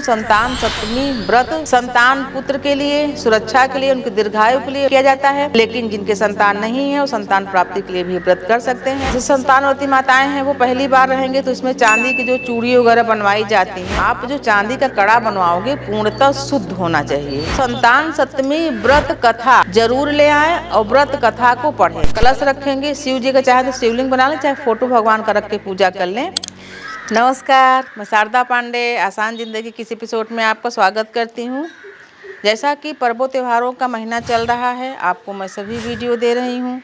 संतान सप्तमी व्रत संतान पुत्र के लिए, सुरक्षा के लिए, उनके दीर्घायु के लिए किया जाता है। लेकिन जिनके संतान नहीं है वो संतान प्राप्ति के लिए भी व्रत कर सकते हैं। जो संतानवती माताएं हैं वो पहली बार रहेंगे तो इसमें चांदी की जो चूड़ी वगैरह बनवाई जाती है। आप जो चांदी का कड़ा बनवाओगे पूर्णतः शुद्ध होना चाहिए। संतान सप्तमी व्रत कथा जरूर ले आए और व्रत कथा को पढ़े। कलश रखेंगे, शिव जी का चाहे तो शिवलिंग बना लें, चाहे फोटो भगवान का रख के पूजा कर लें। नमस्कार, मैं शारदा पांडे आसान ज़िंदगी की इस एपिसोड में आपका स्वागत करती हूँ। जैसा कि पर्वों त्योहारों का महीना चल रहा है, आपको मैं सभी वीडियो दे रही हूँ।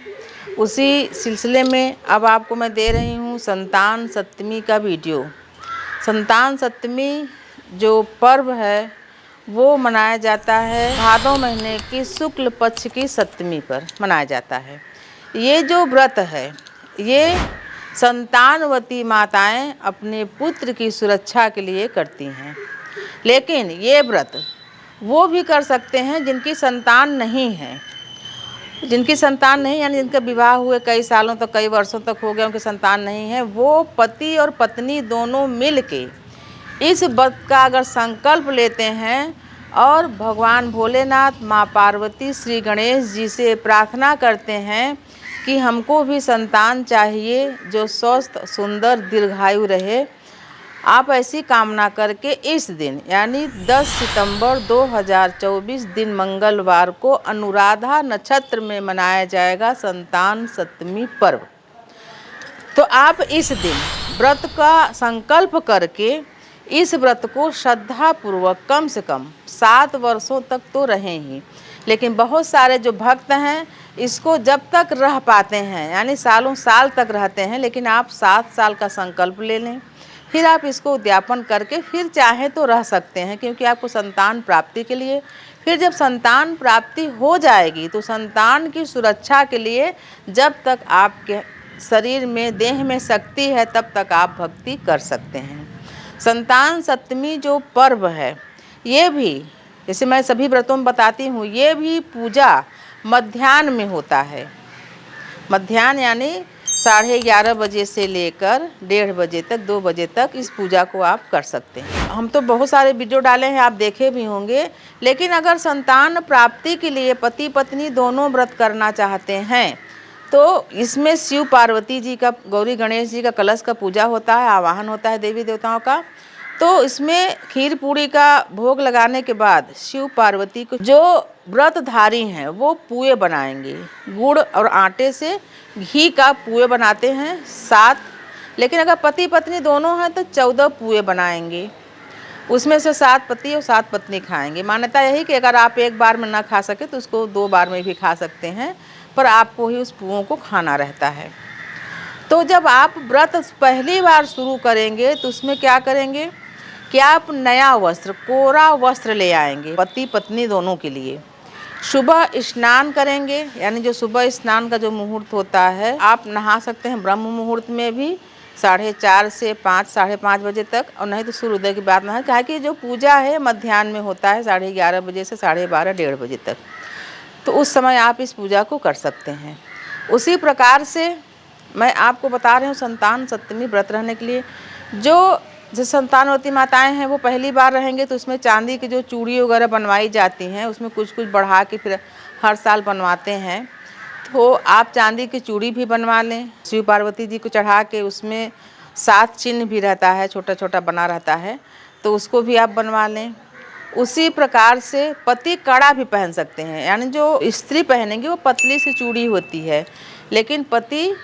उसी सिलसिले में अब आपको मैं दे रही हूँ संतान सप्तमी का वीडियो। संतान सप्तमी जो पर्व है वो मनाया जाता है भादों महीने की शुक्ल पक्ष की सप्तमी पर मनाया जाता है। ये जो व्रत है ये संतानवती माताएं अपने पुत्र की सुरक्षा के लिए करती हैं। लेकिन ये व्रत वो भी कर सकते हैं जिनकी संतान नहीं है। जिनकी संतान नहीं यानी जिनका विवाह हुए कई सालों तक, कई वर्षों तक हो गया, उनकी संतान नहीं है, वो पति और पत्नी दोनों मिल के इस व्रत का अगर संकल्प लेते हैं और भगवान भोलेनाथ, माँ पार्वती, श्री गणेश जी से प्रार्थना करते हैं कि हमको भी संतान चाहिए जो स्वस्थ, सुंदर, दीर्घायु रहे। आप ऐसी कामना करके इस दिन यानी 10 सितंबर 2024 दिन मंगलवार को अनुराधा नक्षत्र में मनाया जाएगा संतान सप्तमी पर्व। तो आप इस दिन व्रत का संकल्प करके इस व्रत को श्रद्धापूर्वक कम से कम 7 वर्षों तक तो रहें ही। लेकिन बहुत सारे जो भक्त हैं इसको जब तक रह पाते हैं यानी सालों साल तक रहते हैं, लेकिन आप 7 साल का संकल्प ले लें, फिर आप इसको उद्यापन करके फिर चाहे तो रह सकते हैं, क्योंकि आपको संतान प्राप्ति के लिए, फिर जब संतान प्राप्ति हो जाएगी तो संतान की सुरक्षा के लिए जब तक आपके शरीर में, देह में शक्ति है तब तक आप भक्ति कर सकते हैं। संतान सप्तमी जो पर्व है ये भी, जैसे मैं सभी व्रतों में बताती हूँ, ये भी पूजा मध्याह्न में होता है। मध्याह्न यानी 11:30 बजे से लेकर 1:30 बजे तक, 2 बजे तक इस पूजा को आप कर सकते हैं। हम तो बहुत सारे वीडियो डाले हैं, आप देखे भी होंगे। लेकिन अगर संतान प्राप्ति के लिए पति पत्नी दोनों व्रत करना चाहते हैं तो इसमें शिव पार्वती जी का, गौरी गणेश जी का कलश का पूजा होता है, आवाहन होता है देवी देवताओं का। तो इसमें खीर पूड़ी का भोग लगाने के बाद शिव पार्वती को, जो व्रतधारी हैं वो पुए बनाएंगे। गुड़ और आटे से घी का पुए बनाते हैं 7। लेकिन अगर पति पत्नी दोनों हैं तो 14 पुए बनाएंगे। उसमें से 7 पति और 7 पत्नी खाएंगे। मान्यता यही कि अगर आप एक बार में ना खा सके तो उसको 2 बार में भी खा सकते हैं, पर आपको ही उस पुओं को खाना रहता है। तो जब आप व्रत पहली बार शुरू करेंगे तो उसमें क्या करेंगे कि आप नया वस्त्र, कोरा वस्त्र ले आएंगे पति पत्नी दोनों के लिए। सुबह स्नान करेंगे, यानी जो सुबह स्नान का जो मुहूर्त होता है, आप नहा सकते हैं ब्रह्म मुहूर्त में भी 4:30 से 5, 5:30 बजे तक, और नहीं तो सूर्योदय के बाद नहा। कहा कि जो पूजा है मध्याह्न में होता है 11:30 बजे से 12:30, 1:30 बजे तक। तो उस समय आप इस पूजा को कर सकते हैं। उसी प्रकार से मैं आपको बता रही हूँ संतान सप्तमी व्रत रहने के लिए जो संतानवती माताएं हैं वो पहली बार रहेंगे तो उसमें चांदी की जो चूड़ी वगैरह बनवाई जाती हैं, उसमें कुछ कुछ बढ़ा के फिर हर साल बनवाते हैं। तो आप चांदी की चूड़ी भी बनवा लें, शिव पार्वती जी को चढ़ा के, उसमें 7 चिन्ह भी रहता है, छोटा छोटा बना रहता है, तो उसको भी आप बनवा लें। उसी प्रकार से पति कड़ा भी पहन सकते हैं, यानी जो स्त्री पहनेंगी वो पतली सी चूड़ी होती है, लेकिन पति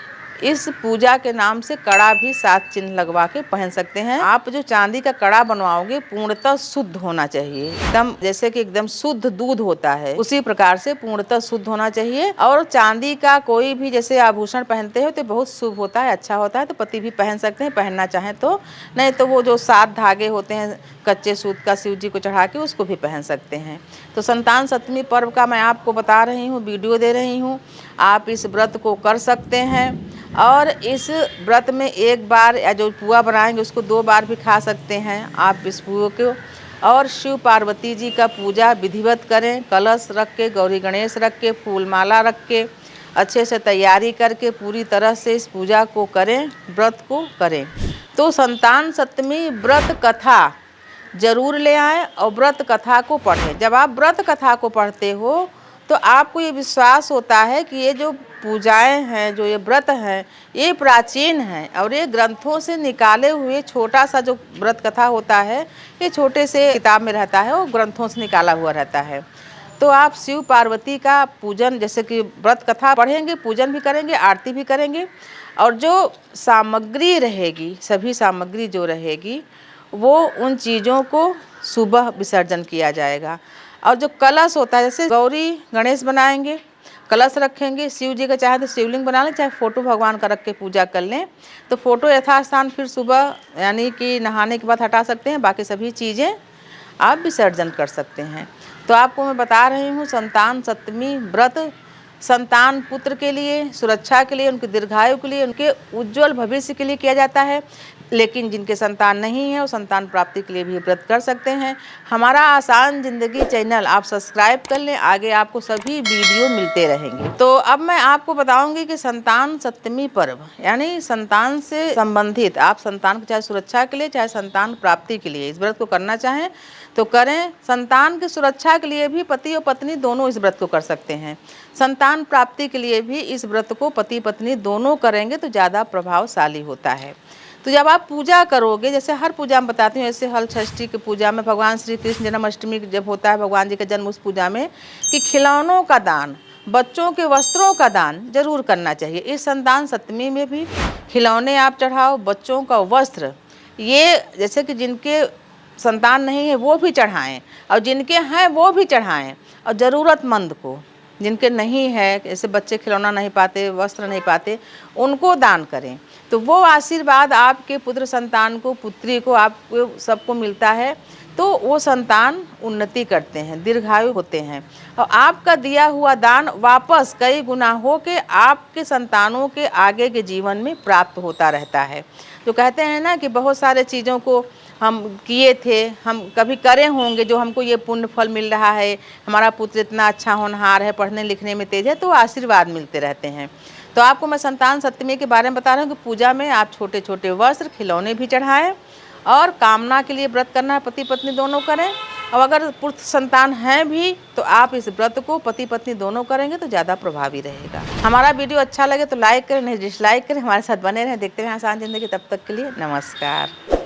इस पूजा के नाम से कड़ा भी 7 चिन्ह लगवा के पहन सकते हैं। आप जो चांदी का कड़ा बनवाओगे पूर्णतः शुद्ध होना चाहिए, एकदम जैसे कि एकदम शुद्ध दूध होता है उसी प्रकार से पूर्णतः शुद्ध होना चाहिए। और चांदी का कोई भी जैसे आभूषण पहनते हो तो बहुत शुभ होता है, अच्छा होता है, तो पति भी पहन सकते हैं पहनना चाहें तो। नहीं तो वो जो 7 धागे होते हैं कच्चे सूत का शिव जी को चढ़ा के, उसको भी पहन सकते हैं। तो संतान सप्तमी पर्व का मैं आपको बता रही हूँ, वीडियो दे रही हूँ। आप इस व्रत को कर सकते हैं और इस व्रत में एक बार या जो पुआ बनाएंगे उसको 2 बार भी खा सकते हैं आप इस पुए को। और शिव पार्वती जी का पूजा विधिवत करें, कलश रख के, गौरी गणेश रख के, फूल माला रख के, अच्छे से तैयारी करके पूरी तरह से इस पूजा को करें, व्रत को करें। तो संतान सप्तमी व्रत कथा जरूर ले आएं और व्रत कथा को पढ़ें। जब आप व्रत कथा को पढ़ते हो तो आपको ये विश्वास होता है कि ये जो पूजाएं हैं, जो ये व्रत हैं, ये प्राचीन हैं और ये ग्रंथों से निकाले हुए छोटा सा जो व्रत कथा होता है, ये छोटे से किताब में रहता है, वो ग्रंथों से निकाला हुआ रहता है। तो आप शिव पार्वती का पूजन, जैसे कि व्रत कथा पढ़ेंगे, पूजन भी करेंगे, आरती भी करेंगे और जो सामग्री रहेगी, सभी सामग्री जो रहेगी वो उन चीज़ों को सुबह विसर्जन किया जाएगा। और जो कलश होता है, जैसे गौरी गणेश बनाएंगे, कलश रखेंगे, शिव जी का चाहे तो शिवलिंग बना लें, चाहे फ़ोटो भगवान का रख के पूजा कर लें। तो फ़ोटो यथास्थान फिर सुबह यानी कि नहाने के बाद हटा सकते हैं, बाकी सभी चीज़ें आप विसर्जन कर सकते हैं। तो आपको मैं बता रही हूँ, संतान सप्तमी व्रत संतान पुत्र के लिए, सुरक्षा के लिए, उनके दीर्घायु के लिए, उनके उज्जवल भविष्य के लिए किया जाता है। लेकिन जिनके संतान नहीं है वो संतान प्राप्ति के लिए भी व्रत कर सकते हैं। हमारा आसान ज़िंदगी चैनल आप सब्सक्राइब कर लें, आगे आपको सभी वीडियो मिलते रहेंगे। तो अब मैं आपको बताऊंगी कि संतान सप्तमी पर्व यानी संतान से संबंधित, आप संतान को चाहे सुरक्षा के लिए चाहे संतान प्राप्ति के लिए इस व्रत को करना चाहें तो करें। संतान की सुरक्षा के लिए भी पति और पत्नी दोनों इस व्रत को कर सकते हैं। संतान प्राप्ति के लिए भी इस व्रत को पति पत्नी दोनों करेंगे तो ज़्यादा प्रभावशाली होता है। तो जब आप पूजा करोगे, जैसे हर पूजा में बताती हूँ, जैसे हल षष्ठी की पूजा में भगवान श्री कृष्ण जन्माष्टमी जब होता है भगवान जी का जन्म, उस पूजा में कि खिलौनों का दान, बच्चों के वस्त्रों का दान जरूर करना चाहिए। इस संतान सप्तमी में भी खिलौने आप चढ़ाओ, बच्चों का वस्त्र, ये जैसे कि जिनके संतान नहीं है वो भी चढ़ाएं और जिनके हैं वो भी चढ़ाएं और ज़रूरतमंद को, जिनके नहीं है, जैसे बच्चे खिलौना नहीं पाते, वस्त्र नहीं पाते, उनको दान करें। तो वो आशीर्वाद आपके पुत्र संतान को, पुत्री को, आपको सबको मिलता है। तो वो संतान उन्नति करते हैं, दीर्घायु होते हैं और आपका दिया हुआ दान वापस कई गुना हो के आपके संतानों के आगे के जीवन में प्राप्त होता रहता है। जो कहते हैं ना कि बहुत सारे चीज़ों को हम किए थे, हम कभी करे होंगे, जो हमको ये पुण्य फल मिल रहा है, हमारा पुत्र इतना अच्छा होनहार है, पढ़ने लिखने में तेज है, तो आशीर्वाद मिलते रहते हैं। तो आपको मैं संतान सप्तमी के बारे में बता रहा हूँ कि पूजा में आप छोटे छोटे वस्त्र, खिलौने भी चढ़ाएं और कामना के लिए व्रत करना है, पति पत्नी दोनों करें। और अगर पुत्र संतान हैं भी तो आप इस व्रत को पति पत्नी दोनों करेंगे तो ज़्यादा प्रभावी रहेगा। हमारा वीडियो अच्छा लगे तो लाइक करें, नहीं डिसलाइक करें, हमारे साथ बने रहें, देखते रहें आसान ज़िंदगी। तब तक के लिए नमस्कार।